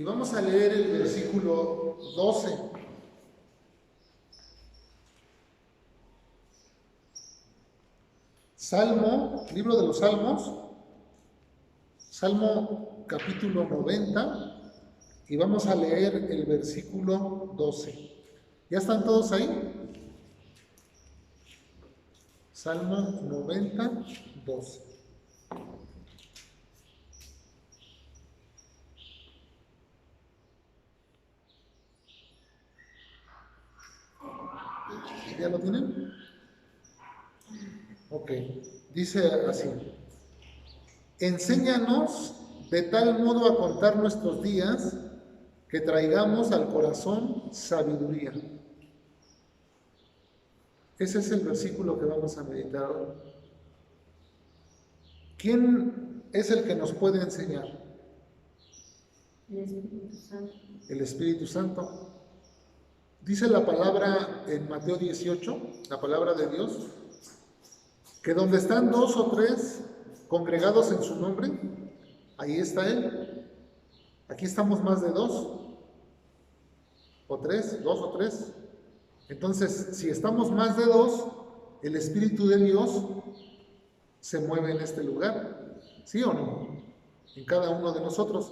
Y vamos a leer el versículo 12. Salmo, libro de los Salmos, Salmo capítulo 90, y vamos a leer el versículo 12. ¿Ya están todos ahí? Salmo 90, 12. ¿Ya lo tienen? Ok, dice así: enséñanos de tal modo a contar nuestros días que traigamos al corazón sabiduría. Ese es el versículo que vamos a meditar hoy. ¿Quién es el que nos puede enseñar? El Espíritu Santo. El Espíritu Santo. Dice la palabra en Mateo 18, la palabra de Dios, que donde están 2 o 3 congregados en su nombre, ahí está Él. Aquí estamos más de 2 o 3, 2 o 3. Entonces, si estamos más de 2, el Espíritu de Dios se mueve en este lugar, ¿sí o no? En cada uno de nosotros.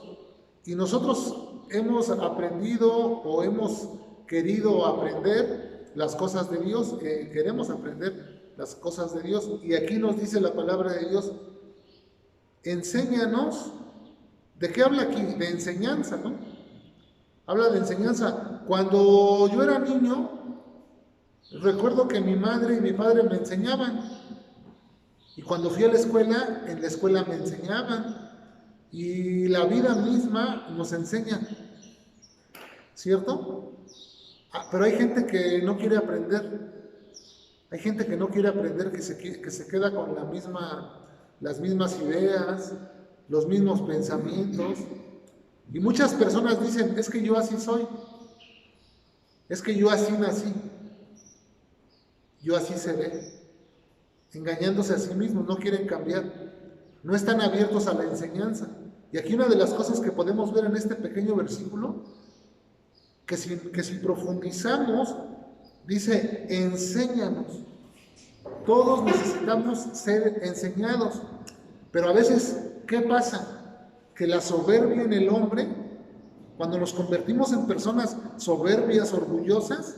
Y nosotros hemos aprendido o hemos querido aprender las cosas de Dios, queremos aprender las cosas de Dios. Y aquí nos dice la palabra de Dios: enséñanos. ¿De qué habla aquí? De enseñanza, ¿no? Habla de enseñanza. Cuando yo era niño, recuerdo que mi madre y mi padre me enseñaban. Y cuando fui a la escuela, en la escuela me enseñaban. Y la vida misma nos enseña, ¿cierto? Pero hay gente que no quiere aprender. Hay gente que no quiere aprender, que se queda con las mismas ideas, los mismos pensamientos. Y muchas personas dicen: es que yo así soy, es que yo así nací, yo así seré. Engañándose a sí mismos, no quieren cambiar, no están abiertos a la enseñanza. Y aquí una de las cosas que podemos ver en este pequeño versículo, que si profundizamos, dice: enséñanos. Todos necesitamos ser enseñados, pero a veces, ¿qué pasa? Que la soberbia en el hombre, cuando nos convertimos en personas soberbias, orgullosas,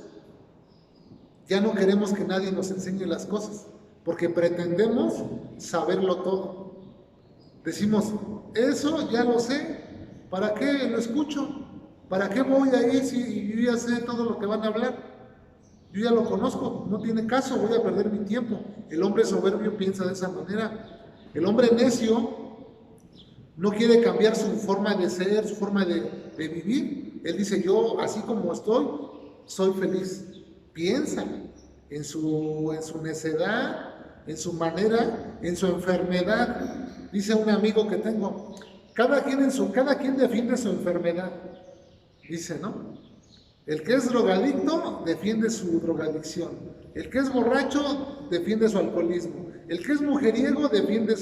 ya no queremos que nadie nos enseñe las cosas, porque pretendemos saberlo todo. Decimos: eso ya lo sé, ¿para qué lo escucho? ¿Para qué voy ahí si yo ya sé todo lo que van a hablar? Yo ya lo conozco, no tiene caso, voy a perder mi tiempo. El hombre soberbio piensa de esa manera. El hombre necio no quiere cambiar su forma de ser, su forma de vivir. Él dice: yo así como estoy, soy feliz. Piensa en su necedad, en su manera, en su enfermedad. Dice un amigo que tengo: cada quien defiende su enfermedad. Dice, ¿no? El que es drogadicto defiende su drogadicción. El que es borracho defiende su alcoholismo. El que es mujeriego defiende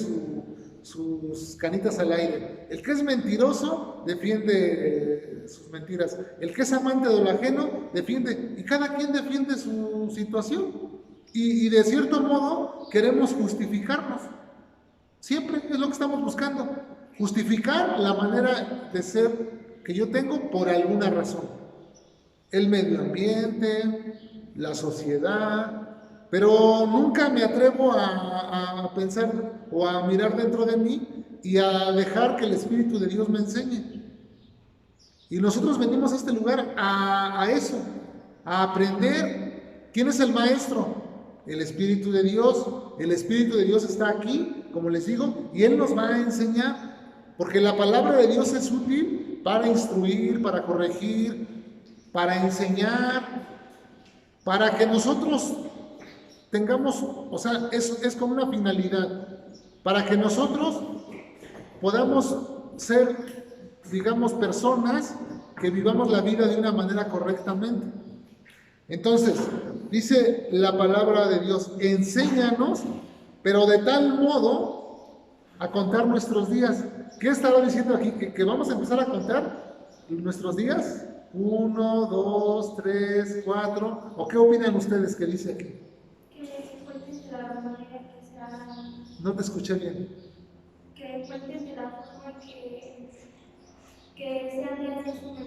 sus canitas al aire. El que es mentiroso defiende sus mentiras. El que es amante de lo ajeno defiende. Y cada quien defiende su situación. Y de cierto modo queremos justificarnos. Siempre es lo que estamos buscando. Justificar la manera de ser que yo tengo por alguna razón. El medio ambiente, la sociedad, pero nunca me atrevo a pensar o a mirar dentro de mí y a dejar que el Espíritu de Dios me enseñe. Y nosotros venimos a este lugar a eso, a aprender. ¿Quién es el maestro? El Espíritu de Dios. El Espíritu de Dios está aquí, como les digo, y Él nos va a enseñar, porque la palabra de Dios es útil para instruir, para corregir, para enseñar, para que nosotros tengamos, o sea, es con una finalidad, para que nosotros podamos ser, digamos, personas que vivamos la vida de una manera correctamente. Entonces, dice la palabra de Dios: enséñanos, pero de tal modo a contar nuestros días. ¿Qué estaba diciendo aquí? Que vamos a empezar a contar nuestros días? 1, 2, 3, 4. ¿O qué opinan ustedes que dice aquí? Que cuentes de la manera que sea, No te escuché bien. que cuentes de la forma que sean días de sumen.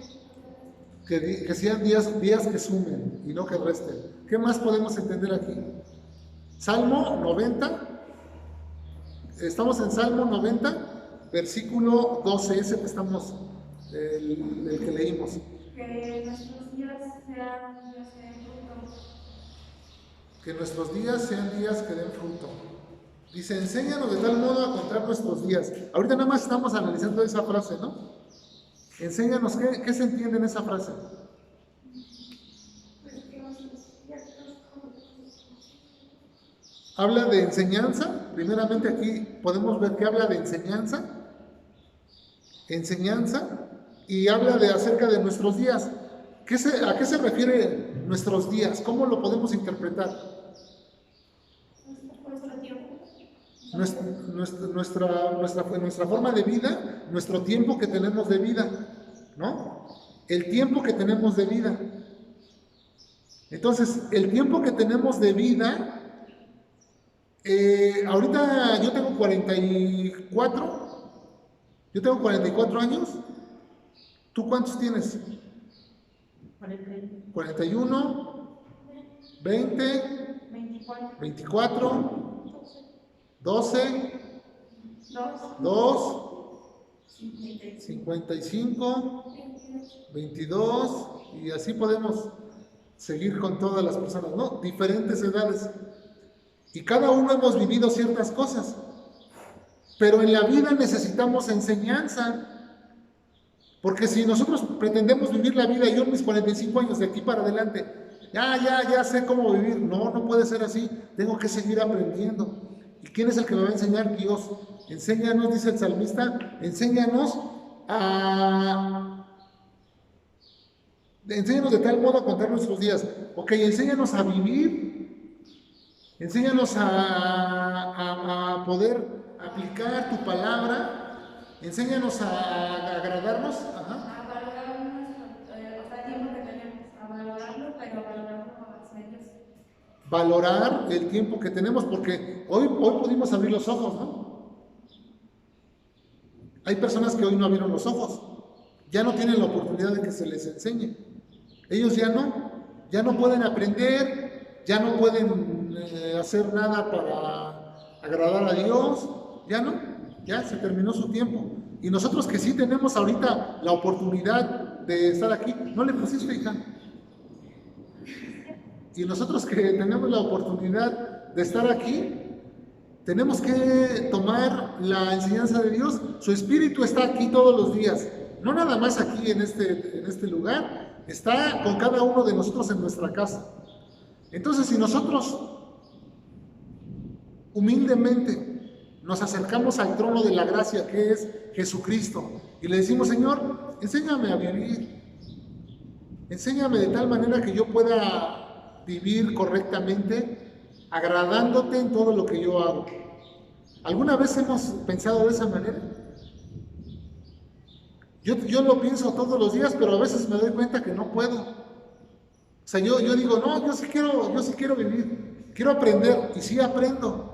Que sean días que sumen y no que resten. ¿Qué más podemos entender aquí? Salmo 90. Estamos en Salmo 90, versículo 12, ese que estamos, el que leímos. Que nuestros días sean días de fruto. Que nuestros días sean días que den fruto. Dice, enséñanos de tal modo a contar nuestros días. Ahorita nada más estamos analizando esa frase, ¿no? Enséñanos, ¿qué se entiende en esa frase? Pues que nuestros días como Habla de enseñanza. Primeramente aquí podemos ver que habla de enseñanza. Enseñanza. Y habla de acerca de nuestros días. ¿A qué se refiere nuestros días? ¿Cómo lo podemos interpretar? nuestro tiempo. Nuestra forma de vida, nuestro tiempo que tenemos de vida, ¿no? El tiempo que tenemos de vida. Entonces, el tiempo que tenemos de vida, ahorita yo tengo 44 años. ¿Tú cuántos tienes? 41, 20, 24, 12, 2, 55, 22, y así podemos seguir con todas las personas, ¿no? Diferentes edades. Y cada uno hemos vivido ciertas cosas. Pero en la vida necesitamos enseñanza. Porque si nosotros pretendemos vivir la vida, yo en mis 45 años de aquí para adelante, ya sé cómo vivir. No puede ser así. Tengo que seguir aprendiendo. ¿Y quién es el que me va a enseñar? Dios. Enséñanos, dice el salmista, enséñanos de tal modo a contar nuestros días. Ok, enséñanos a vivir. Enséñanos a poder aplicar tu palabra. Enséñanos a agradarnos. Ajá. A valorar nuestro, el tiempo que tenemos, a valorarlo, pero valorarlo hacia Dios. Valorar el tiempo que tenemos, porque hoy pudimos abrir los ojos, ¿no? Hay personas que hoy no abrieron los ojos, ya no tienen la oportunidad de que se les enseñe. Ellos ya no pueden aprender, ya no pueden hacer nada para agradar a Dios, ya se terminó su tiempo. Y nosotros que sí tenemos ahorita la oportunidad de estar aquí, ¿no le pusiste, hija? Y nosotros que tenemos la oportunidad de estar aquí, tenemos que tomar la enseñanza de Dios. Su Espíritu está aquí todos los días, no nada más aquí en este lugar, está con cada uno de nosotros en nuestra casa. Entonces, si nosotros humildemente nos acercamos al trono de la gracia que es Jesucristo y le decimos, Señor, enséñame a vivir, enséñame de tal manera que yo pueda vivir correctamente, agradándote en todo lo que yo hago. ¿Alguna vez hemos pensado de esa manera? Yo lo pienso todos los días, pero a veces me doy cuenta que no puedo. O sea, yo digo, no, yo sí quiero vivir, quiero aprender, y sí aprendo.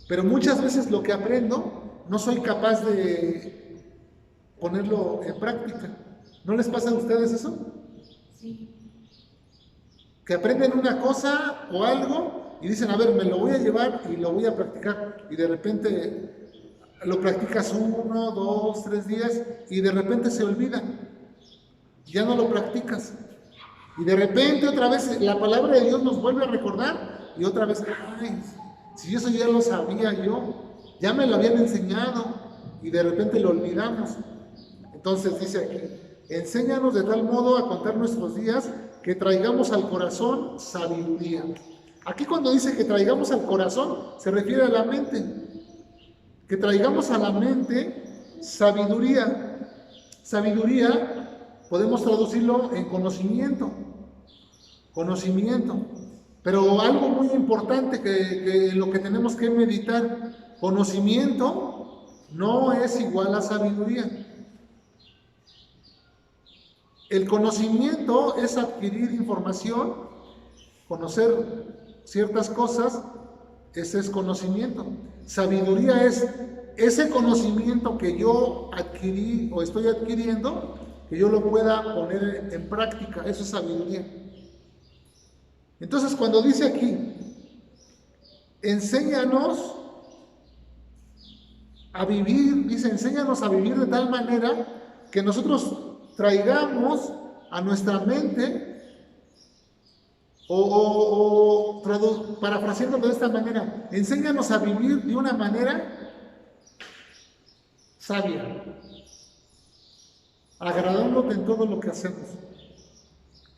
Pero muchas veces lo que aprendo no soy capaz de ponerlo en práctica. ¿No les pasa a ustedes eso? Sí. Que aprenden una cosa o algo y dicen, a ver, me lo voy a llevar y lo voy a practicar. Y de repente lo practicas 1, 2, 3 días y de repente se olvida. Ya no lo practicas. Y de repente otra vez la palabra de Dios nos vuelve a recordar y otra vez, ay, si eso ya lo sabía yo, ya me lo habían enseñado y de repente lo olvidamos. Entonces dice aquí, enséñanos de tal modo a contar nuestros días que traigamos al corazón sabiduría. Aquí cuando dice que traigamos al corazón, se refiere a la mente. Que traigamos a la mente sabiduría. Sabiduría podemos traducirlo en conocimiento. Conocimiento. Pero algo muy importante que lo que tenemos que meditar, conocimiento no es igual a sabiduría. El conocimiento es adquirir información, conocer ciertas cosas, ese es conocimiento. Sabiduría es ese conocimiento que yo adquirí o estoy adquiriendo, que yo lo pueda poner en práctica, eso es sabiduría. Entonces, cuando dice aquí, enséñanos a vivir, dice, enséñanos a vivir de tal manera que nosotros traigamos a nuestra mente, parafraseando de esta manera, enséñanos a vivir de una manera sabia, agradándote en todo lo que hacemos.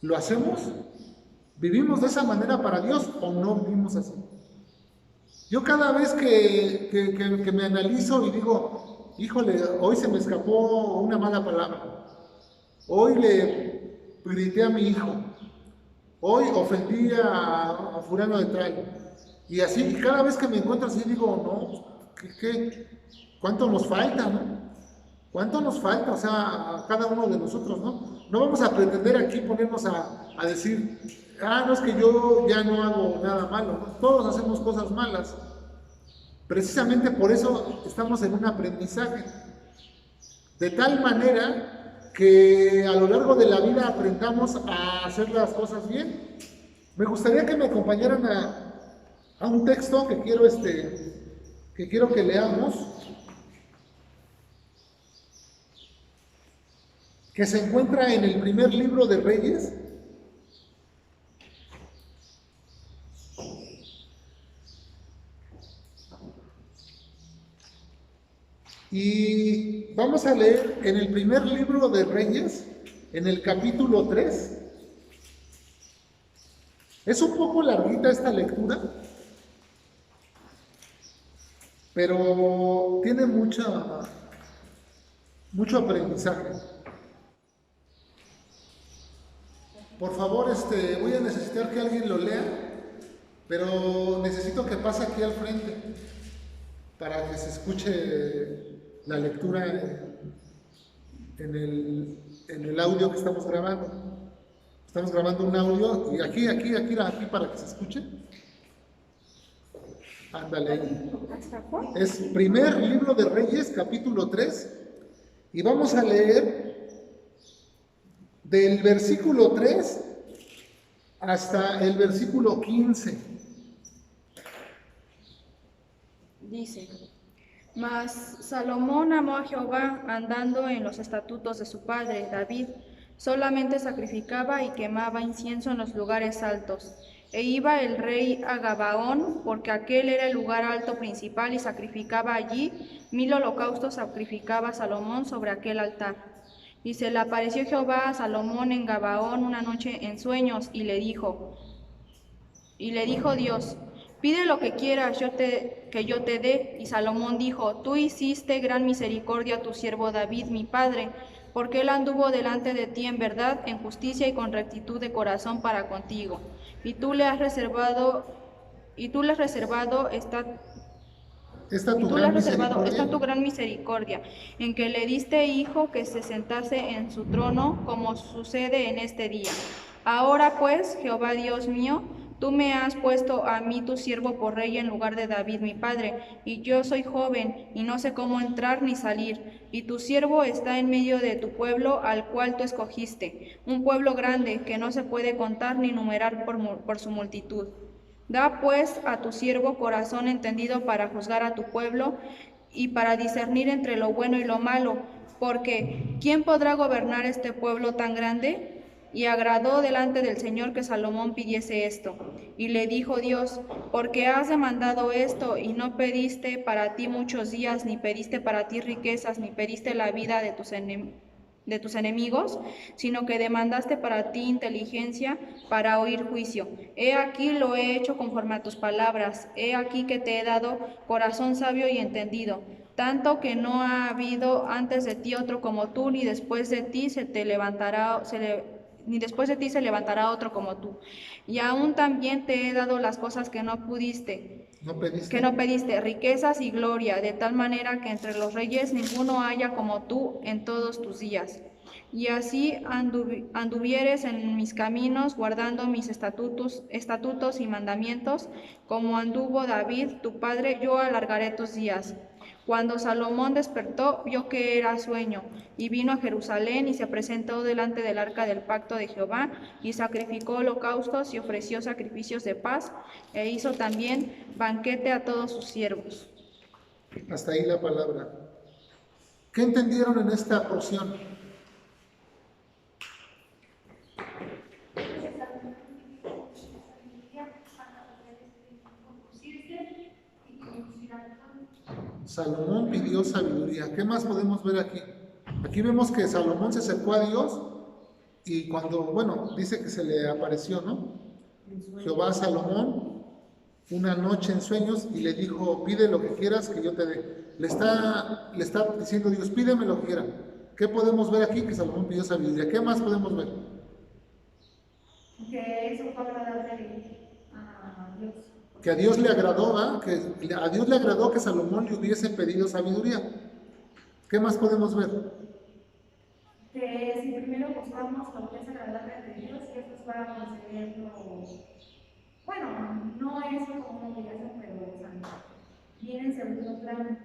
¿Lo hacemos? ¿Vivimos de esa manera para Dios o no vivimos así? Yo cada vez que me analizo y digo, híjole, hoy se me escapó una mala palabra, hoy le grité a mi hijo, hoy ofendí a fulano de tal, y así, y cada vez que me encuentro así digo, no, ¿cuánto nos falta, no? ¿Cuánto nos falta? O sea, a cada uno de nosotros, ¿no? No vamos a pretender aquí ponernos a decir, no es que yo ya no hago nada malo, ¿no? Todos hacemos cosas malas. Precisamente por eso estamos en un aprendizaje. De tal manera que a lo largo de la vida aprendamos a hacer las cosas bien. Me gustaría que me acompañaran a un texto que quiero que leamos, que se encuentra en el primer libro de Reyes. Y vamos a leer en el primer libro de Reyes, en el capítulo 3. Es un poco larguita esta lectura, pero tiene mucho aprendizaje. Por favor, voy a necesitar que alguien lo lea, pero necesito que pase aquí al frente para que se escuche la lectura en el audio que estamos grabando. Estamos grabando un audio y aquí para que se escuche. Ándale. Es primer libro de Reyes, capítulo 3, y vamos a leer del versículo 3 hasta el versículo 15. Dice: Mas Salomón amó a Jehová andando en los estatutos de su padre David, solamente sacrificaba y quemaba incienso en los lugares altos. E iba el rey a Gabaón, porque aquel era el lugar alto principal, y sacrificaba allí 1000 holocaustos, sacrificaba Salomón sobre aquel altar. Y se le apareció Jehová a Salomón en Gabaón una noche en sueños, y le dijo Dios: pide lo que quieras que yo te dé. Y Salomón dijo: tú hiciste gran misericordia a tu siervo David, mi padre, porque él anduvo delante de ti en verdad, en justicia y con rectitud de corazón para contigo. Y tú le has reservado esta tu gran misericordia, en que le diste hijo que se sentase en su trono, como sucede en este día. Ahora pues, Jehová Dios mío, tú me has puesto a mí tu siervo por rey en lugar de David mi padre, y yo soy joven, y no sé cómo entrar ni salir, y tu siervo está en medio de tu pueblo, al cual tú escogiste, un pueblo grande, que no se puede contar ni numerar por su multitud. Da pues a tu siervo corazón entendido para juzgar a tu pueblo, y para discernir entre lo bueno y lo malo, porque ¿quién podrá gobernar este pueblo tan grande? Y agradó delante del Señor que Salomón pidiese esto. Y le dijo Dios: porque has demandado esto, y no pediste para ti muchos días, ni pediste para ti riquezas, ni pediste la vida de tus enemigos, sino que demandaste para ti inteligencia para oír juicio. He aquí lo he hecho conforme a tus palabras. He aquí que te he dado corazón sabio y entendido, tanto que no ha habido antes de ti otro como tú, ni después de ti se levantará otro como tú. Y aún también te he dado las cosas que no pediste, riquezas y gloria, de tal manera que entre los reyes ninguno haya como tú en todos tus días. y así anduvieres en mis caminos, guardando mis estatutos y mandamientos, como anduvo David tu padre, yo alargaré tus días. Cuando Salomón despertó, vio que era sueño, y vino a Jerusalén y se presentó delante del arca del pacto de Jehová, y sacrificó holocaustos y ofreció sacrificios de paz, e hizo también banquete a todos sus siervos. Hasta ahí la palabra. ¿Qué entendieron en esta porción? Salomón pidió sabiduría. ¿Qué más podemos ver aquí? Aquí vemos que Salomón se acercó a Dios y cuando, bueno, dice que se le apareció, ¿no? Jehová a Salomón una noche en sueños y le dijo, pide lo que quieras que yo te dé. Le está diciendo Dios, pídeme lo que quieras. ¿Qué podemos ver aquí? Que Salomón pidió sabiduría. ¿Qué más podemos ver? Que eso fue agradable a Dios. Que a Dios le agradó, ¿ah? Que a Dios le agradó que Salomón le hubiese pedido sabiduría. ¿Qué más podemos ver? Que si primero buscamos lo que es agradable a Dios, y después para conseguirlo, bueno, no es como una obligación, pero viene en segundo plano.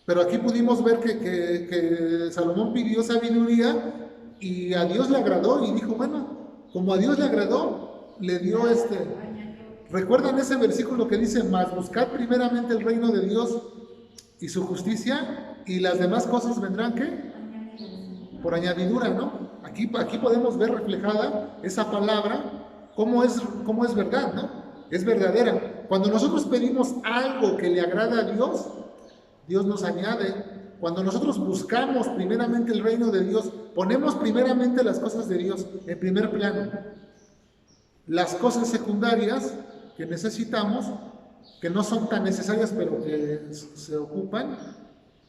Pero aquí pudimos ver que Salomón pidió sabiduría y a Dios le agradó y dijo, bueno, como a Dios le agradó, le dio ¿Recuerdan ese versículo que dice, mas buscad primeramente el reino de Dios y su justicia y las demás cosas vendrán, ¿qué? Por añadidura, ¿no? Aquí podemos ver reflejada esa palabra, cómo es verdad, ¿no? Es verdadera. Cuando nosotros pedimos algo que le agrada a Dios, Dios nos añade. Cuando nosotros buscamos primeramente el reino de Dios, ponemos primeramente las cosas de Dios en primer plano. Las cosas secundarias que necesitamos, que no son tan necesarias, pero que se ocupan,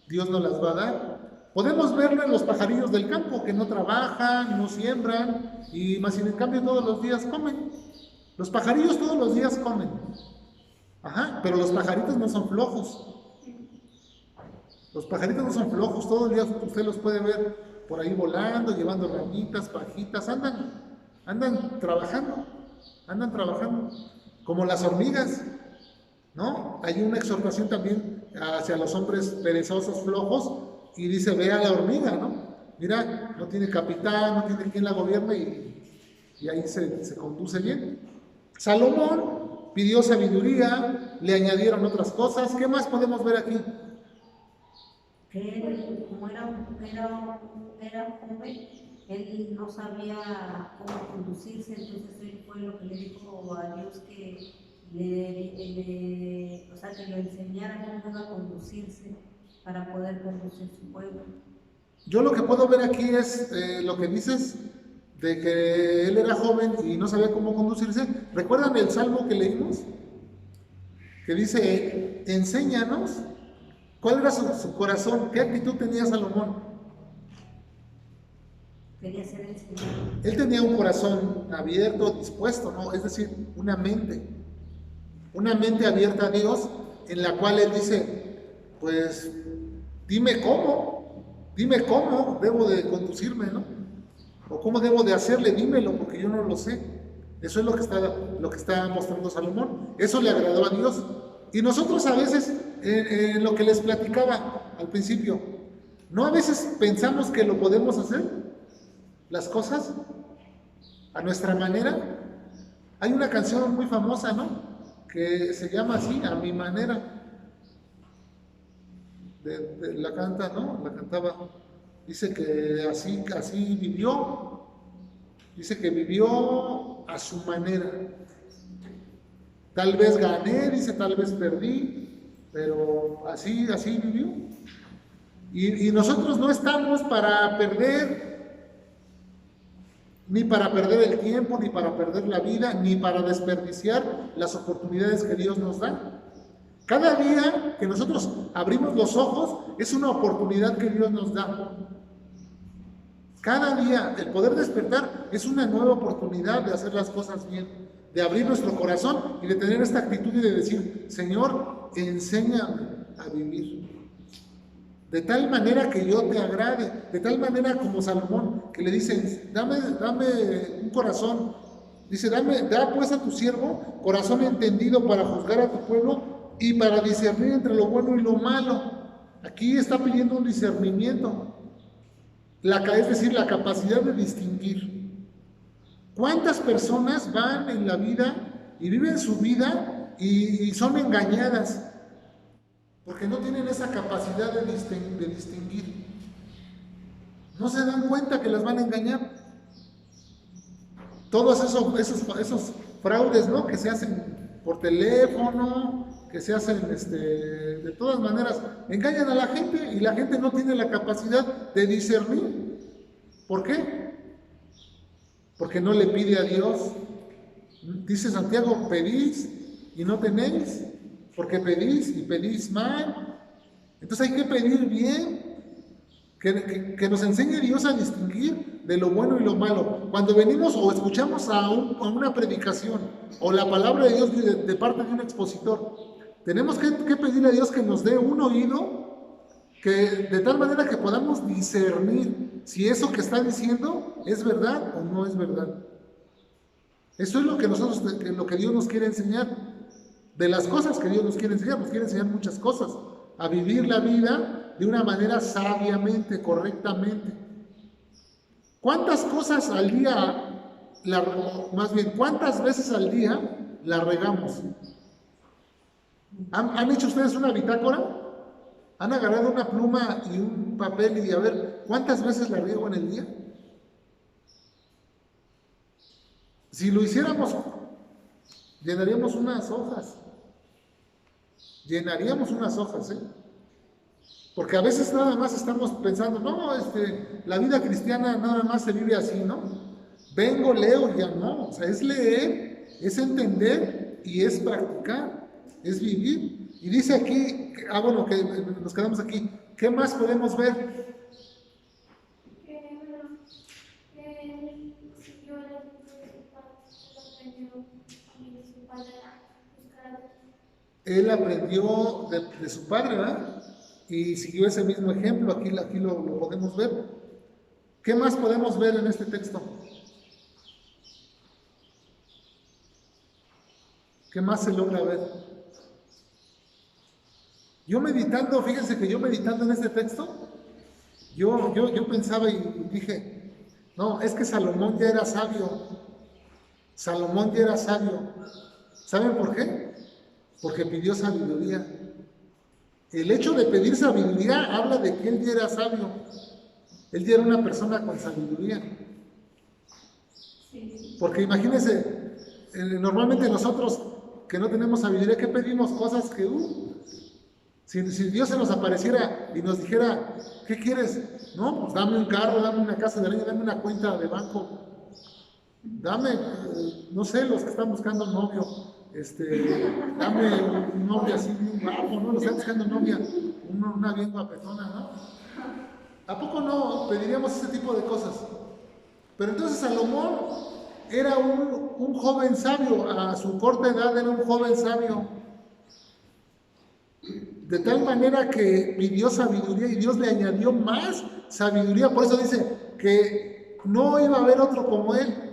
Dios nos las va a dar. Podemos verlo en los pajarillos del campo, que no trabajan, no siembran, y más sin en cambio todos los días comen. Los pajarillos todos los días comen. Ajá, pero los pajaritos no son flojos. Los pajaritos no son flojos, todos los días usted los puede ver por ahí volando, llevando ramitas, pajitas, andan trabajando, como las hormigas, ¿no? Hay una exhortación también hacia los hombres perezosos, flojos, y dice, ve a la hormiga, ¿no? Mira, no tiene capitán, no tiene quien la gobierne y ahí se conduce bien. Salomón pidió sabiduría, le añadieron otras cosas. ¿Qué más podemos ver aquí? Que él, como era joven, él no sabía cómo conducirse, entonces él fue lo que le dijo a Dios que que lo enseñara cómo iba a conducirse para poder conducir su pueblo. Yo lo que puedo ver aquí es lo que dices de que él era joven y no sabía cómo conducirse. ¿Recuerdan el salmo que leímos? Que dice, enséñanos. ¿Cuál era su corazón? ¿Qué actitud tenía Salomón? Quería ser enseñado. Él tenía un corazón abierto, dispuesto, ¿no? Es decir, una mente abierta a Dios, en la cual él dice, pues, dime cómo debo de conducirme, ¿no? O cómo debo de hacerle, dímelo, porque yo no lo sé. Eso es lo que está mostrando Salomón. Eso le agradó a Dios. Y nosotros a veces, en lo que les platicaba al principio, ¿no a veces pensamos que lo podemos hacer? Las cosas a nuestra manera. Hay una canción muy famosa, ¿no? Que se llama así, A mi manera. La canta, ¿no? La cantaba. Dice que así vivió. Dice que vivió a su manera. Tal vez gané, dice, tal vez perdí, pero así vivió. Y nosotros no estamos para perder, ni para perder el tiempo, ni para perder la vida, ni para desperdiciar las oportunidades que Dios nos da. Cada día que nosotros abrimos los ojos es una oportunidad que Dios nos da. Cada día el poder despertar es una nueva oportunidad de hacer las cosas bien, de abrir nuestro corazón y de tener esta actitud y de decir, Señor, enséñame a vivir de tal manera que yo te agrade, de tal manera como Salomón, que le dicen, dame un corazón. Dice, da pues a tu siervo corazón entendido para juzgar a tu pueblo y para discernir entre lo bueno y lo malo. Aquí está pidiendo un discernimiento, es decir, la capacidad de distinguir. ¿Cuántas personas van en la vida y viven su vida y son engañadas? Porque no tienen esa capacidad de distinguir. No se dan cuenta que las van a engañar. Todos esos fraudes, ¿no?, que se hacen por teléfono, que se hacen de todas maneras, engañan a la gente y la gente no tiene la capacidad de discernir. ¿Por qué? Porque no le pide a Dios. Dice Santiago, pedís y no tenéis, porque pedís y pedís mal. Entonces hay que pedir bien, que nos enseñe Dios a distinguir de lo bueno y lo malo. Cuando venimos o escuchamos a una predicación o la palabra de Dios de parte de un expositor, tenemos que pedirle a Dios que nos dé un oído, de tal manera que podamos discernir si eso que está diciendo es verdad o no es verdad. Eso es lo que Dios nos quiere enseñar. De las cosas que Dios nos quiere enseñar muchas cosas. A vivir la vida de una manera sabiamente, correctamente. ¿Cuántas cosas al día, cuántas veces al día la regamos? ¿Han hecho ustedes una bitácora? ¿Han agarrado una pluma y un papel y a ver cuántas veces la riego en el día? Si lo hiciéramos, llenaríamos unas hojas. Porque a veces nada más estamos pensando, no, la vida cristiana nada más se vive así, ¿no? Vengo, leo y ya no. O sea, es leer, es entender y es practicar, es vivir. Y dice aquí, bueno, que nos quedamos aquí, ¿qué más podemos ver? Él aprendió de su padre, ¿verdad? Y siguió ese mismo ejemplo, aquí lo podemos ver. ¿Qué más podemos ver en este texto? ¿Qué más se logra ver? Fíjense que yo meditando en este texto, yo pensaba y dije, no, es que Salomón ya era sabio. ¿Saben por qué? Porque pidió sabiduría. El hecho de pedir sabiduría habla de que él ya era sabio. Él ya era una persona con sabiduría. Porque imagínense, normalmente nosotros que no tenemos sabiduría, ¿qué pedimos? Cosas que, si Dios se nos apareciera y nos dijera, ¿qué quieres? No, pues dame un carro, dame una casa de leña, dame una cuenta de banco. Dame, no sé, los que están buscando novio, dame un novio así bien guapo, ¿no? Los que están buscando novia, una bien guapetona, ¿no? ¿A poco no pediríamos ese tipo de cosas? Pero entonces Salomón era un joven sabio, a su corta edad era un joven sabio, de tal manera que pidió sabiduría y Dios le añadió más sabiduría. Por eso dice que no iba a haber otro como él,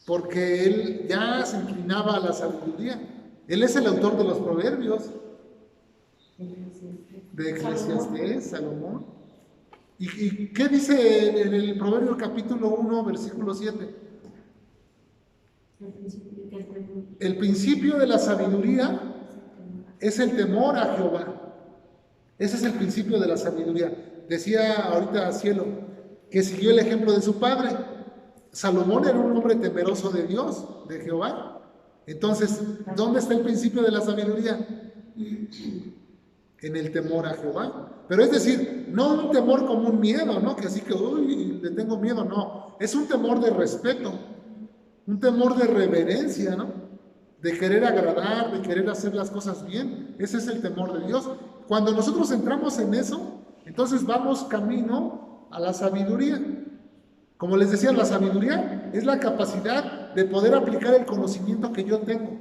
porque él ya se inclinaba a la sabiduría. Él es el autor de los proverbios, de Eclesiastés, Salomón. ¿Y qué dice en el Proverbio capítulo 1, versículo 7? El principio de la sabiduría es el temor a Jehová. Ese es el principio de la sabiduría. Decía ahorita Cielo que siguió el ejemplo de su padre. Salomón era un hombre temeroso de Dios, de Jehová. Entonces, ¿dónde está el principio de la sabiduría? En el temor a Jehová. Pero es decir, no un temor como un miedo, ¿no? Que así que, le tengo miedo, no. Es un temor de respeto, un temor de reverencia, ¿no? De querer agradar, de querer hacer las cosas bien. Ese es el temor de Dios. Cuando nosotros entramos en eso, entonces vamos camino a la sabiduría. Como les decía, la sabiduría es la capacidad de poder aplicar el conocimiento que yo tengo.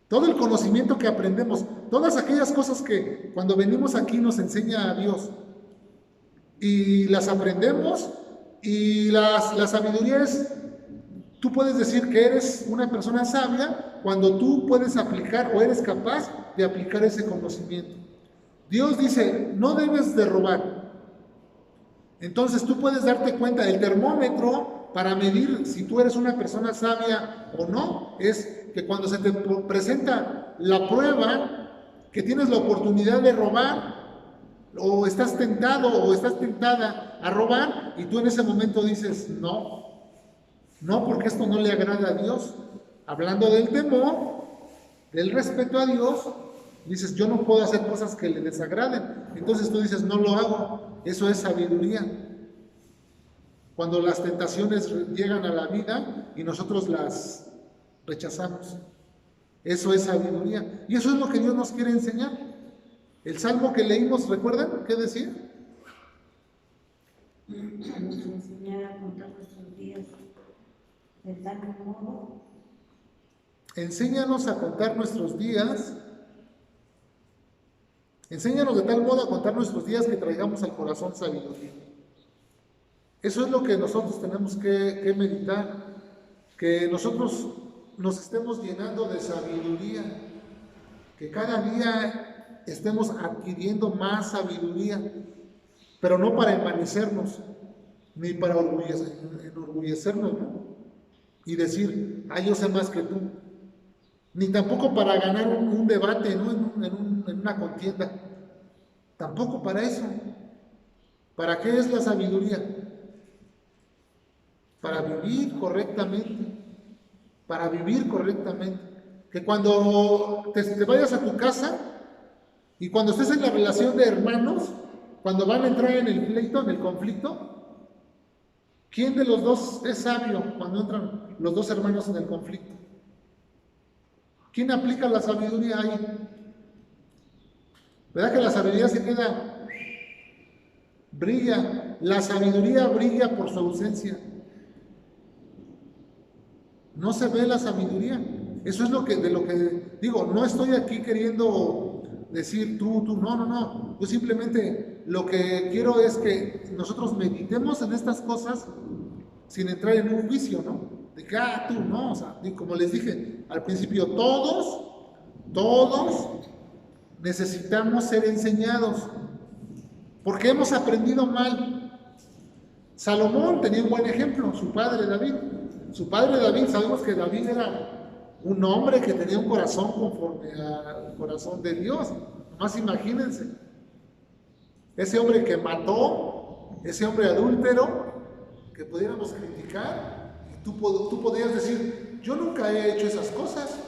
Todo el conocimiento que aprendemos, todas aquellas cosas que cuando venimos aquí nos enseña a Dios y las aprendemos, y la sabiduría es, tú puedes decir que eres una persona sabia cuando tú puedes aplicar o eres capaz de aplicar ese conocimiento. Dios dice, no debes de robar. Entonces tú puedes darte cuenta, el termómetro para medir si tú eres una persona sabia o no, es que cuando se te presenta la prueba, que tienes la oportunidad de robar, o estás tentado o estás tentada a robar, y tú en ese momento dices, no, porque esto no le agrada a Dios. Hablando del temor, del respeto a Dios, dices, yo no puedo hacer cosas que le desagraden. Entonces tú dices, no lo hago. Eso es sabiduría. Cuando las tentaciones llegan a la vida y nosotros las rechazamos. Eso es sabiduría. Y eso es lo que Dios nos quiere enseñar. El salmo que leímos, ¿recuerdan? ¿Qué decía? Nos enseñar a contar nuestros días de tal modo. Enséñanos a contar nuestros días. Enséñanos de tal modo a contar nuestros días que traigamos al corazón sabiduría. Eso es lo que nosotros tenemos que meditar, que nosotros nos estemos llenando de sabiduría, que cada día estemos adquiriendo más sabiduría, pero no para envanecernos, ni para enorgullecernos, ¿no? Y decir, yo sé más que tú, ni tampoco para ganar un debate, ¿no? en una contienda, tampoco para eso. ¿Para qué es la sabiduría? Para vivir correctamente, que cuando te vayas a tu casa y cuando estés en la relación de hermanos, cuando van a entrar en el pleito, en el conflicto, ¿quién de los dos es sabio cuando entran los dos hermanos en el conflicto? ¿Quién aplica la sabiduría ahí? ¿Verdad que la sabiduría se queda? Brilla. La sabiduría brilla por su ausencia. No se ve la sabiduría. Eso es de lo que digo. No estoy aquí queriendo decir tú, no. Yo simplemente lo que quiero es que nosotros meditemos en estas cosas sin entrar en un juicio, ¿no? De que, tú no, o sea, como les dije al principio, todos necesitamos ser enseñados, porque hemos aprendido mal. Salomón tenía un buen ejemplo, su padre David. Sabemos que David era un hombre que tenía un corazón conforme al corazón de Dios. Nomás imagínense. Ese hombre que mató, ese hombre adúltero, que pudiéramos criticar, y tú podrías decir, yo nunca he hecho esas cosas,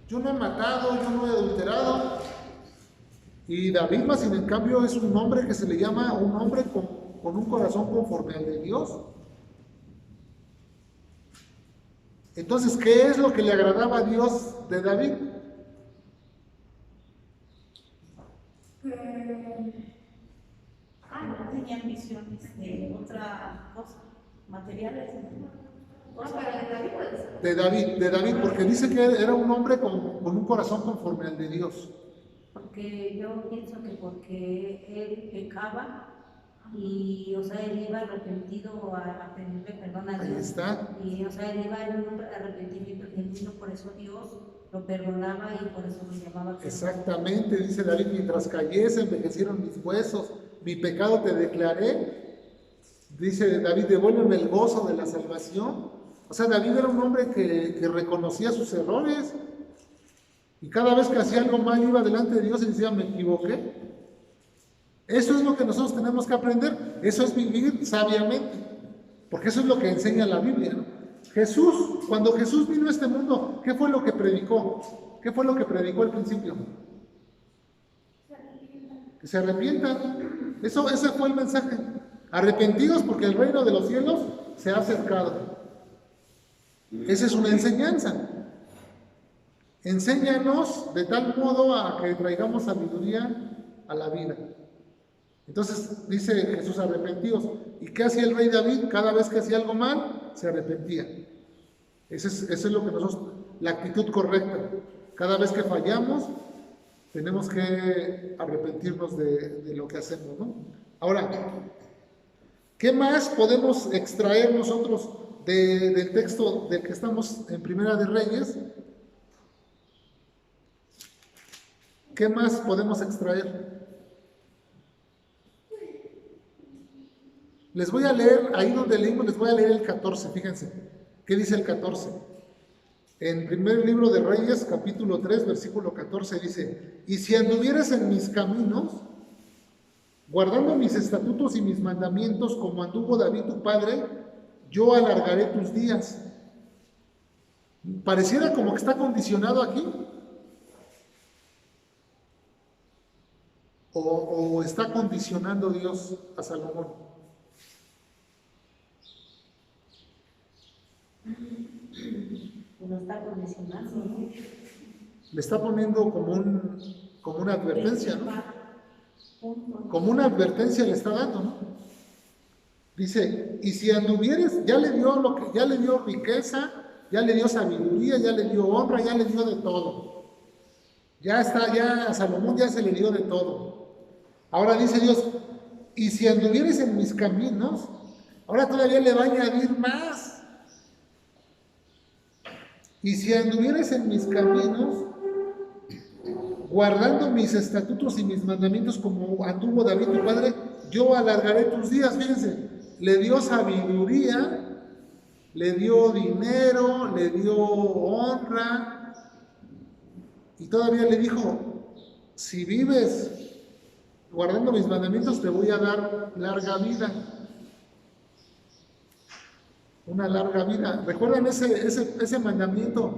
yo no he matado, yo no he adulterado. Y David, más sin en cambio, es un hombre que se le llama un hombre con un corazón conforme al de Dios. Entonces, ¿qué es lo que le agradaba a Dios de David? No tenía ambiciones de otra cosa, materiales. De David, porque dice que era un hombre con un corazón conforme al de Dios. Porque yo pienso que porque él pecaba y, él iba arrepentido a pedirle perdón a Dios. Ahí está. Y, él iba en un arrepentimiento genuino, por eso Dios lo perdonaba y por eso lo llamaba. Exactamente, dice David, mientras cayese, envejecieron mis huesos, mi pecado te declaré. Dice David, devuélveme el gozo de la salvación. O sea, David era un hombre que reconocía sus errores. Y cada vez que hacía algo mal iba delante de Dios y decía, me equivoqué. Eso es lo que nosotros tenemos que aprender. Eso es vivir sabiamente. Porque eso es lo que enseña la Biblia, ¿no? Cuando Jesús vino a este mundo, ¿qué fue lo que predicó? ¿Qué fue lo que predicó al principio? Que se arrepientan. Ese fue el mensaje. Arrepentidos porque el reino de los cielos se ha acercado. Esa es una enseñanza. Enséñanos de tal modo a que traigamos sabiduría a la vida. Entonces dice Jesús, arrepentidos. ¿Y qué hacía el rey David? Cada vez que hacía algo mal, se arrepentía. Eso es lo que la actitud correcta. Cada vez que fallamos, tenemos que arrepentirnos de lo que hacemos, ¿no? Ahora, ¿qué más podemos extraer nosotros del texto del que estamos en Primera de Reyes? ¿Qué más podemos extraer? Les voy a leer, ahí donde leímos, les voy a leer el 14, fíjense. ¿Qué dice el 14? En primer libro de Reyes, capítulo 3, versículo 14, dice: y si anduvieres en mis caminos, guardando mis estatutos y mis mandamientos, como anduvo David tu padre, yo alargaré tus días. Pareciera como que está condicionado aquí. O está condicionando Dios a Salomón. Lo está condicionando, ¿no? Le está poniendo como una advertencia, ¿no? Como una advertencia le está dando, ¿no? Dice, y si anduvieres, ya le dio riqueza, ya le dio sabiduría, ya le dio honra, ya le dio de todo. Ya a Salomón ya se le dio de todo. Ahora dice Dios, y si anduvieres en mis caminos, ahora todavía le va a añadir más. Y si anduvieres en mis caminos, guardando mis estatutos y mis mandamientos como anduvo David tu padre, yo alargaré tus días. Fíjense, le dio sabiduría, le dio dinero, le dio honra, y todavía le dijo, si vives guardando mis mandamientos, te voy a dar larga vida. Una larga vida. ¿Recuerdan ese mandamiento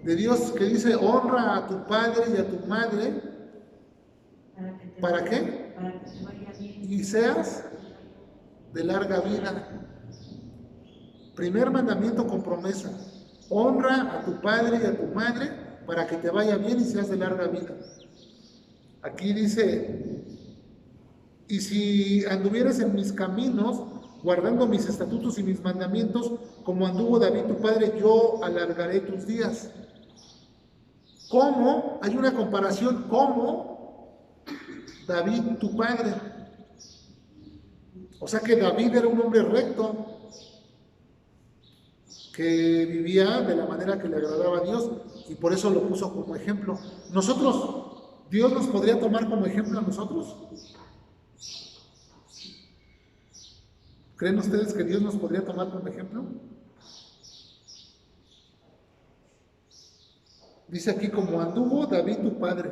de Dios que dice, honra a tu padre y a tu madre? ¿Para qué? Para que te vaya bien. Y seas de larga vida. Primer mandamiento con promesa. Honra a tu padre y a tu madre para que te vaya bien y seas de larga vida. Aquí dice, y si anduvieres en mis caminos, guardando mis estatutos y mis mandamientos, como anduvo David tu padre, yo alargaré tus días. ¿Cómo? Hay una comparación, ¿cómo? David tu padre. O sea que David era un hombre recto, que vivía de la manera que le agradaba a Dios, y por eso lo puso como ejemplo. Nosotros, ¿Dios nos podría tomar como ejemplo a nosotros? ¿Creen ustedes que Dios nos podría tomar como ejemplo? Dice aquí, como anduvo David tu padre.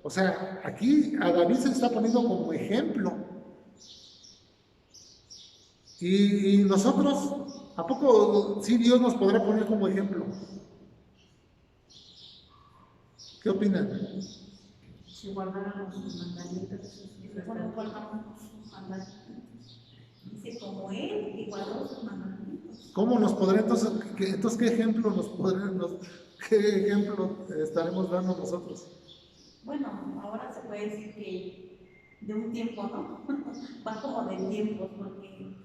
O sea, aquí a David se está poniendo como ejemplo. Y nosotros, ¿a poco sí Dios nos podrá poner como ejemplo? ¿Qué opinan? Si guardáramos sus mandamientos, Bueno, guardamos sus mandamientos. dice como él, que guardó sus mandamientos. ¿Cómo nos podrá entonces qué ejemplo qué ejemplo estaremos dando nosotros? Bueno, ahora se puede decir que de un tiempo, ¿no? Va como de tiempos, porque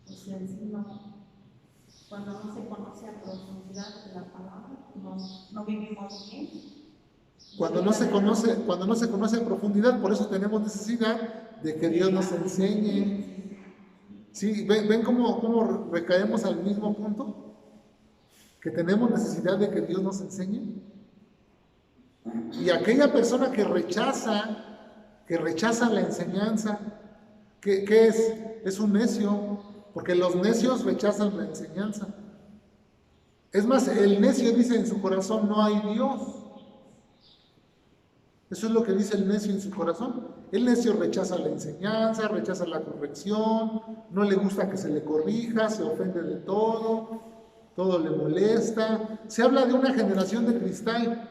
pues en sí cuando no se conoce a profundidad de la palabra, no vivimos bien. Cuando no se conoce a profundidad, por eso tenemos necesidad de que Dios nos enseñe. ¿Sí? ¿Ven cómo recaemos al mismo punto? Que tenemos necesidad de que Dios nos enseñe. Y aquella persona que rechaza la enseñanza, ¿qué es? Es un necio, porque los necios rechazan la enseñanza. Es más, el necio dice en su corazón, no hay Dios. Eso es lo que dice el necio en su corazón. El necio rechaza la enseñanza, rechaza la corrección, no le gusta que se le corrija, se ofende de todo le molesta. Se habla de una generación de cristal.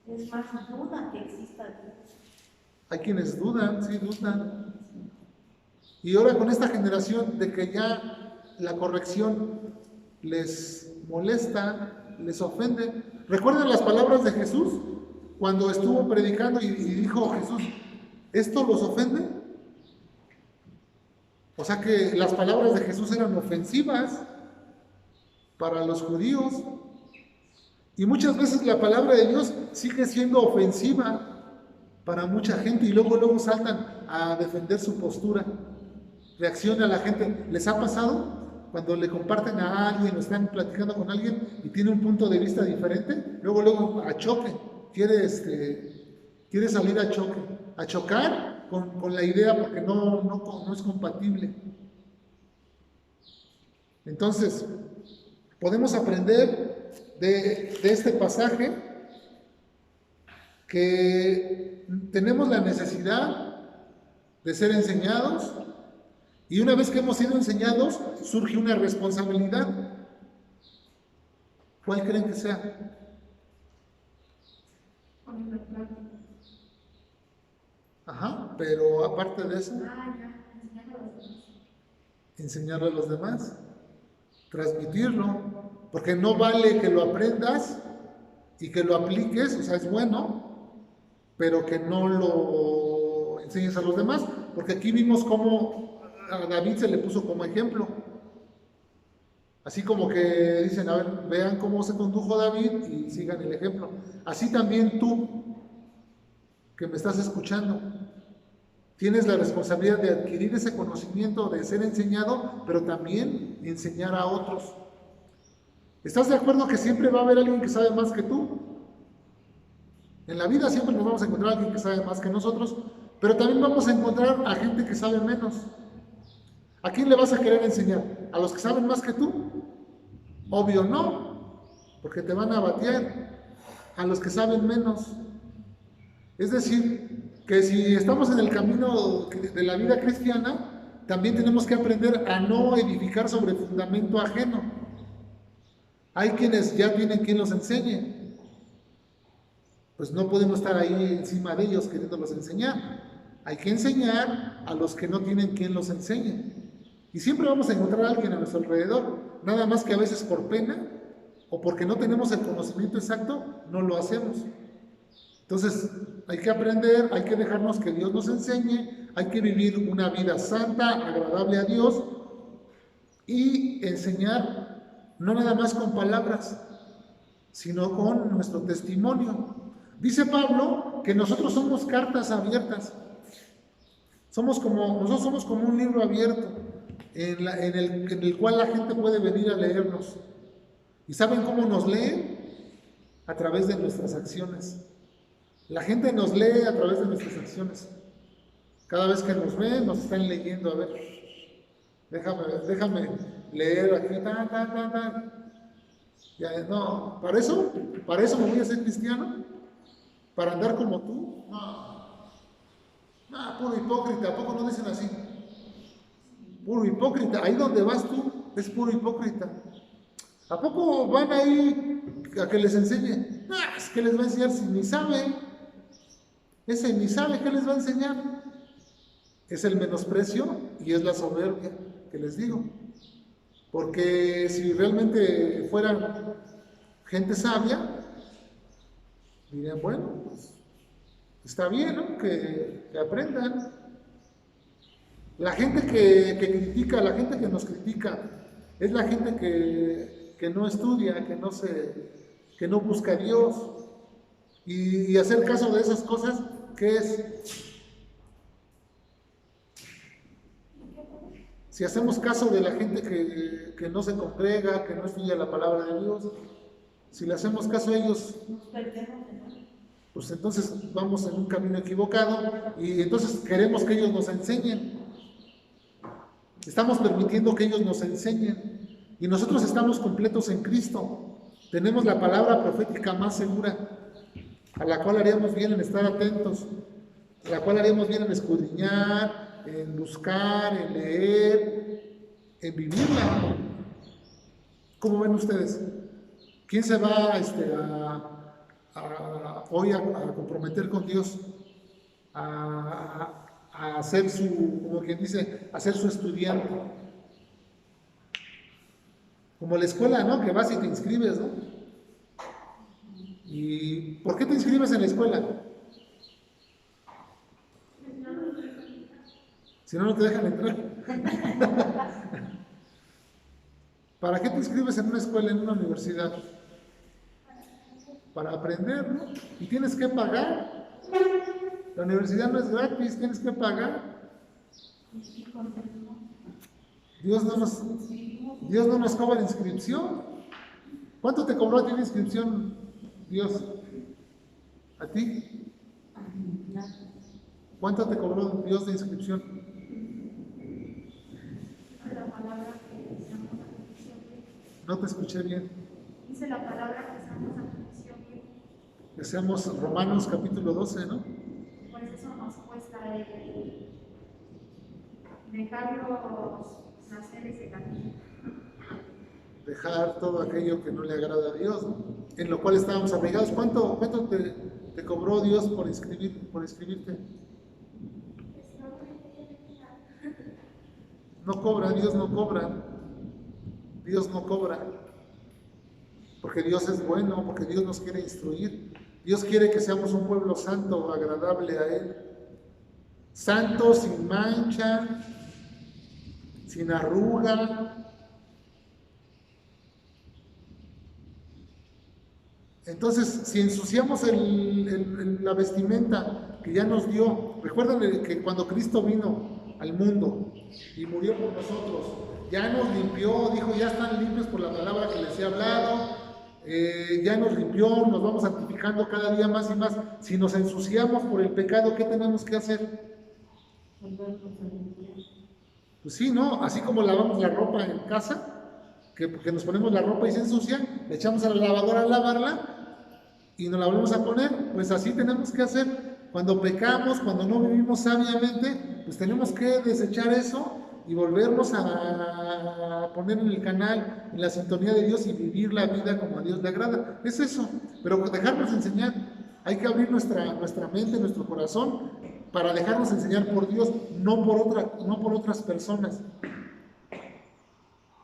Es más duda que exista Dios. Hay quienes dudan, sí, dudan. Y ahora con esta generación de que ya la corrección les molesta, les ofende. ¿Recuerdan las palabras de Jesús? Cuando estuvo predicando y dijo Jesús, ¿esto los ofende? O sea que las palabras de Jesús eran ofensivas para los judíos. Y muchas veces la palabra de Dios sigue siendo ofensiva para mucha gente y luego saltan a defender su postura. Reacciona a la gente. ¿Les ha pasado? Cuando le comparten a alguien o están platicando con alguien y tiene un punto de vista diferente, luego a choque. Quiere salir a choque, a chocar con la idea porque no es compatible. Entonces, podemos aprender de este pasaje que tenemos la necesidad de ser enseñados, y una vez que hemos sido enseñados surge una responsabilidad. ¿Cuál creen que sea? Ponerlo en práctica. Ajá, pero aparte de eso, Ya, enseñarlo enseñarlo a los demás. a los demás, transmitirlo, porque no vale que lo aprendas y que lo apliques, o sea, es bueno, pero que no lo enseñes a los demás, porque aquí vimos cómo a David se le puso como ejemplo. Así como que dicen, a ver, vean cómo se condujo David y sigan el ejemplo. Así también tú, que me estás escuchando, tienes la responsabilidad de adquirir ese conocimiento, de ser enseñado, pero también enseñar a otros. ¿Estás de acuerdo que siempre va a haber alguien que sabe más que tú? En la vida siempre nos vamos a encontrar a alguien que sabe más que nosotros, pero también vamos a encontrar a gente que sabe menos. ¿A quién le vas a querer enseñar? ¿A los que saben más que tú? Obvio no, porque te van a batear. A los que saben menos. Es decir, que si estamos en el camino de la vida cristiana, también tenemos que aprender a no edificar sobre fundamento ajeno. Hay quienes ya tienen quien los enseñe. Pues no podemos estar ahí encima de ellos queriéndolos enseñar. Hay que enseñar a los que no tienen quien los enseñe. Y siempre vamos a encontrar a alguien a nuestro alrededor, nada más que a veces por pena o porque no tenemos el conocimiento exacto, no lo hacemos. Entonces, hay que aprender, hay que dejarnos que Dios nos enseñe, hay que vivir una vida santa, agradable a Dios y enseñar no nada más con palabras, sino con nuestro testimonio. Dice Pablo que nosotros somos cartas abiertas. Nosotros somos como un libro abierto en el cual la gente puede venir a leernos. ¿Y saben cómo nos leen? A través de nuestras acciones. La gente nos lee a través de nuestras acciones. Cada vez que nos ven, nos están leyendo. A ver, déjame leer aquí. Ya, no, ¿para eso me voy a ser cristiano? ¿Para andar como tú? No, puro hipócrita. ¿A poco no dicen así? Puro hipócrita. Ahí donde vas tú es puro hipócrita. ¿A poco van ahí a que les enseñe? Es que les va a enseñar si ni sabe. Ese ni sabe qué les va a enseñar. Es el menosprecio y es la soberbia que les digo. Porque si realmente fueran gente sabia, dirían, bueno, pues está bien, ¿no? Que aprendan. La gente que critica, la gente que nos critica, es la gente que no estudia, que no busca a Dios. Y hacer caso de esas cosas, ¿qué es? Si hacemos caso de la gente que no se congrega, que no estudia la palabra de Dios, si le hacemos caso a ellos, pues entonces vamos en un camino equivocado y entonces queremos que ellos nos enseñen. Estamos permitiendo que ellos nos enseñen y nosotros estamos completos en Cristo. Tenemos la palabra profética más segura, a la cual haríamos bien en estar atentos, a la cual haríamos bien en escudriñar, en buscar, en leer, en vivirla. ¿Cómo ven ustedes? ¿Quién se va hoy a comprometer con Dios? A hacer como quien dice, a ser su estudiante. Como la escuela, ¿no? Que vas y te inscribes, ¿no? ¿Y por qué te inscribes en la escuela? Si no, no te dejan entrar. ¿Para qué te inscribes en una escuela, en una universidad? para aprender, ¿no? Y tienes que pagar. La universidad no es gratis, tienes que pagar. Dios no nos cobra inscripción. ¿Cuánto te cobró a ti la inscripción, Dios? ¿A ti? ¿Cuánto te cobró Dios de inscripción? La palabra que seamos a petición. No te escuché bien. Dice la palabra que seamos a petición. Que seamos Romanos capítulo 12, ¿no? Pues eso nos cuesta el dejarlos nacer ese camino. Dejar todo aquello que no le agrada a Dios, ¿no? En lo cual estábamos arraigados. ¿Cuánto te cobró Dios por inscribirte? No cobra, Dios no cobra. Dios no cobra. Porque Dios es bueno, porque Dios nos quiere instruir. Dios quiere que seamos un pueblo santo, agradable a Él. Santo, sin mancha, sin arruga. Entonces, si ensuciamos la vestimenta que ya nos dio, recuerden que cuando Cristo vino al mundo y murió por nosotros, ya nos limpió, dijo, ya están limpios por la palabra que les he hablado, ya nos limpió, nos vamos santificando cada día más y más. Si nos ensuciamos por el pecado, ¿qué tenemos que hacer? Pues sí, ¿no? Así como lavamos la ropa en casa, que nos ponemos la ropa y se ensucia, le echamos a la lavadora a lavarla y nos la volvemos a poner, pues así tenemos que hacer. Cuando pecamos, cuando no vivimos sabiamente, pues tenemos que desechar eso y volvernos a poner en el canal, en la sintonía de Dios y vivir la vida como a Dios le agrada. Es eso, pero dejarnos enseñar. Hay que abrir nuestra mente, nuestro corazón, para dejarnos enseñar por Dios, no por otras personas.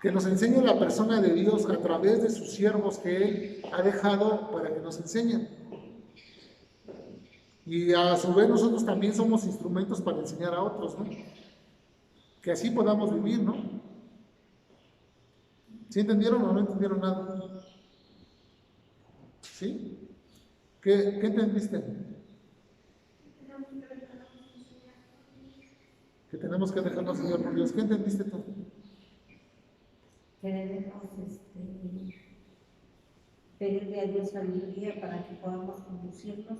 Que nos enseñe la persona de Dios a través de sus siervos que Él ha dejado para que nos enseñen. Y a su vez nosotros también somos instrumentos para enseñar a otros, ¿no? Que así podamos vivir, ¿no? ¿Sí entendieron o no entendieron nada? ¿Sí? ¿Qué entendiste? Que tenemos que dejarnos enseñar por Dios. ¿Qué entendiste tú? Que debemos pedirle a Dios sabiduría para que podamos conducirnos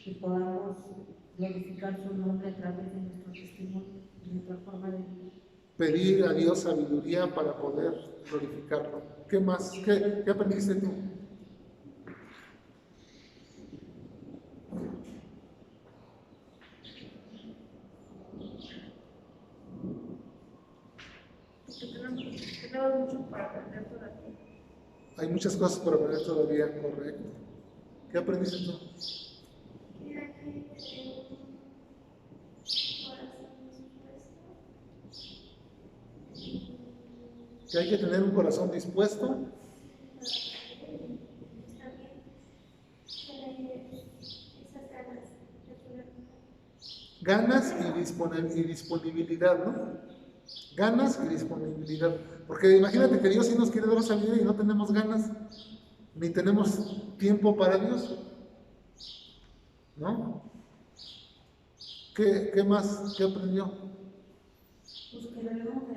y podamos glorificar su nombre a través de nuestro testimonio, de nuestra forma de vivir. Pedir a Dios sabiduría para poder glorificarlo. ¿Qué más? ¿Qué aprendiste tú? Tenemos mucho para aprender todavía. Hay muchas cosas por aprender todavía, correcto. ¿Qué aprendiste tú? Que hay que tener un corazón dispuesto. Ganas y disponibilidad, ¿no? Ganas y disponibilidad. Porque imagínate que Dios sí nos quiere dar sabiduría y no tenemos ganas, ni tenemos tiempo para Dios, ¿no? ¿Qué más? ¿Qué aprendió? Pues que debemos de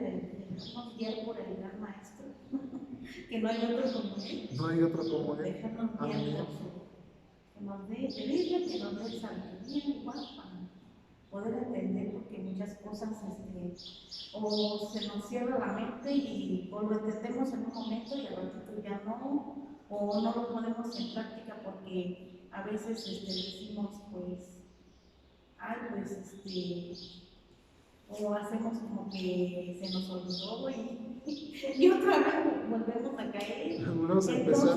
dejarnos guiar por el gran maestro, que no hay otro como él. No hay otro como Él. Dejarnos guiar Amén. por su, que nos dé, pedirle que nos dé sabiduría igual para poder entender, porque muchas cosas o se nos cierra la mente y o lo entendemos en un momento y al ratito ya no, o no lo ponemos en práctica porque a veces decimos pues, ay pues o hacemos como que se nos olvidó y otra vez volvemos a caer. Volvemos a empezar.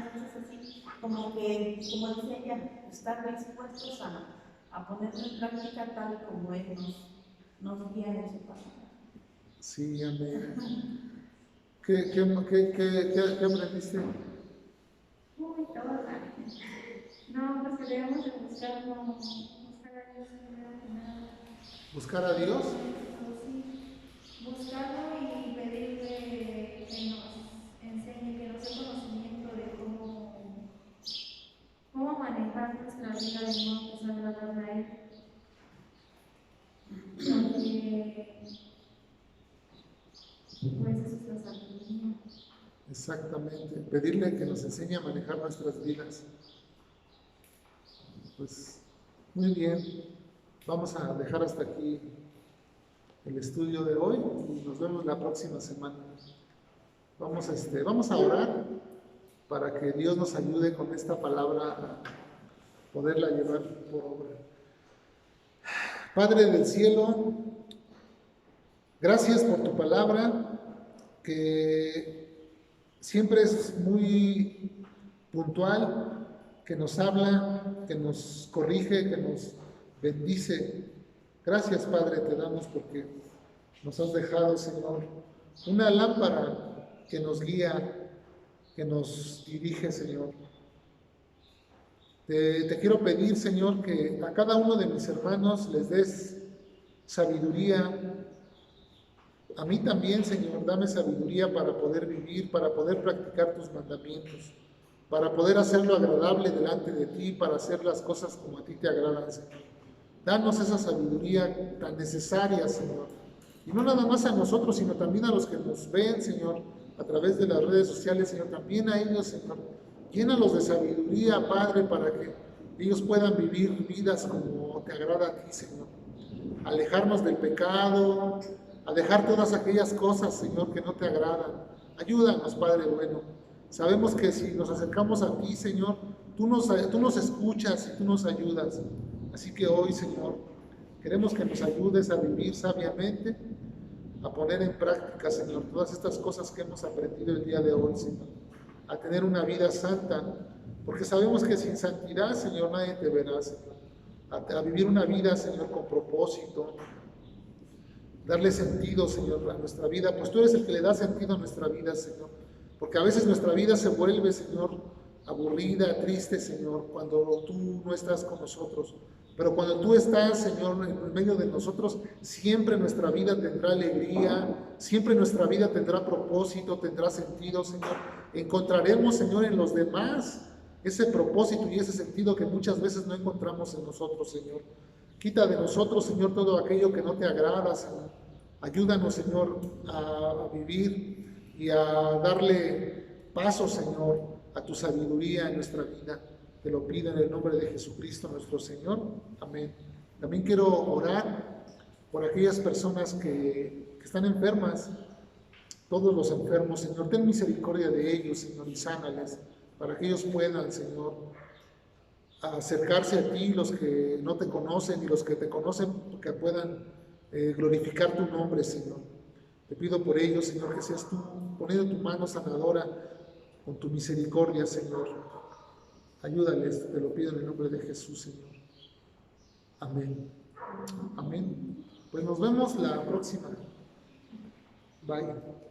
Entonces así, como que, como decía ella, estar dispuestos a ponerlo en práctica tal como Él nos guía en su palabra. Sí, amén. ¿Qué aprendiste? Uy, toda. No, pues que debemos de buscar a Dios primero que nada. ¿Buscar a Dios? Sí, buscarlo y pedirle que nos enseñe, que nos dé conocimiento de cómo de modo que sea agradable a Él. Porque, pues eso es la sabiduría. Exactamente. Pedirle que nos enseñe a manejar nuestras vidas. Pues muy bien. Vamos a dejar hasta aquí el estudio de hoy y nos vemos la próxima semana. Vamos a orar para que Dios nos ayude con esta palabra a poderla llevar por obra. Padre del cielo, gracias por tu palabra, que siempre es muy puntual, que nos habla, que nos corrige, que nos bendice. Gracias, Padre, te damos porque nos has dejado, Señor, una lámpara que nos guía, que nos dirige, Señor. Te quiero pedir, Señor, que a cada uno de mis hermanos les des sabiduría. A mí también, Señor, dame sabiduría para poder vivir, para poder practicar tus mandamientos, para poder hacerlo agradable delante de ti, para hacer las cosas como a ti te agradan, Señor. Danos esa sabiduría tan necesaria, Señor. Y no nada más a nosotros, sino también a los que nos ven, Señor, a través de las redes sociales, Señor, también a ellos, Señor. Llénalos de sabiduría, Padre, para que ellos puedan vivir vidas como te agrada a ti, Señor. Alejarnos del pecado, a dejar todas aquellas cosas, Señor, que no te agradan. Ayúdanos, Padre bueno. Sabemos que si nos acercamos a ti, Señor, tú nos escuchas y tú nos ayudas. Así que hoy, Señor, queremos que nos ayudes a vivir sabiamente, a poner en práctica, Señor, todas estas cosas que hemos aprendido el día de hoy, Señor. A tener una vida santa, porque sabemos que sin santidad, Señor, nadie te verá, Señor. A vivir una vida, Señor, con propósito, darle sentido, Señor, a nuestra vida, pues tú eres el que le da sentido a nuestra vida, Señor, porque a veces nuestra vida se vuelve, Señor, aburrida, triste, Señor, cuando tú no estás con nosotros. Pero cuando tú estás, Señor, en medio de nosotros, siempre nuestra vida tendrá alegría, siempre nuestra vida tendrá propósito, tendrá sentido, Señor. Encontraremos, Señor, en los demás ese propósito y ese sentido que muchas veces no encontramos en nosotros, Señor. Quita de nosotros, Señor, todo aquello que no te agrada, Señor. Ayúdanos, Señor, a vivir y a darle paso, Señor, a tu sabiduría en nuestra vida. Te lo pido en el nombre de Jesucristo nuestro Señor. Amén. También quiero orar por aquellas personas que están enfermas, todos los enfermos, Señor. Ten misericordia de ellos, Señor, y sánales, para que ellos puedan, Señor, acercarse a ti, los que no te conocen y los que te conocen, que puedan glorificar tu nombre, Señor. Te pido por ellos, Señor, que seas tú poniendo tu mano sanadora con tu misericordia, Señor. Ayúdales, te lo pido en el nombre de Jesús, Señor. Amén. Amén. Pues nos vemos la próxima. Bye.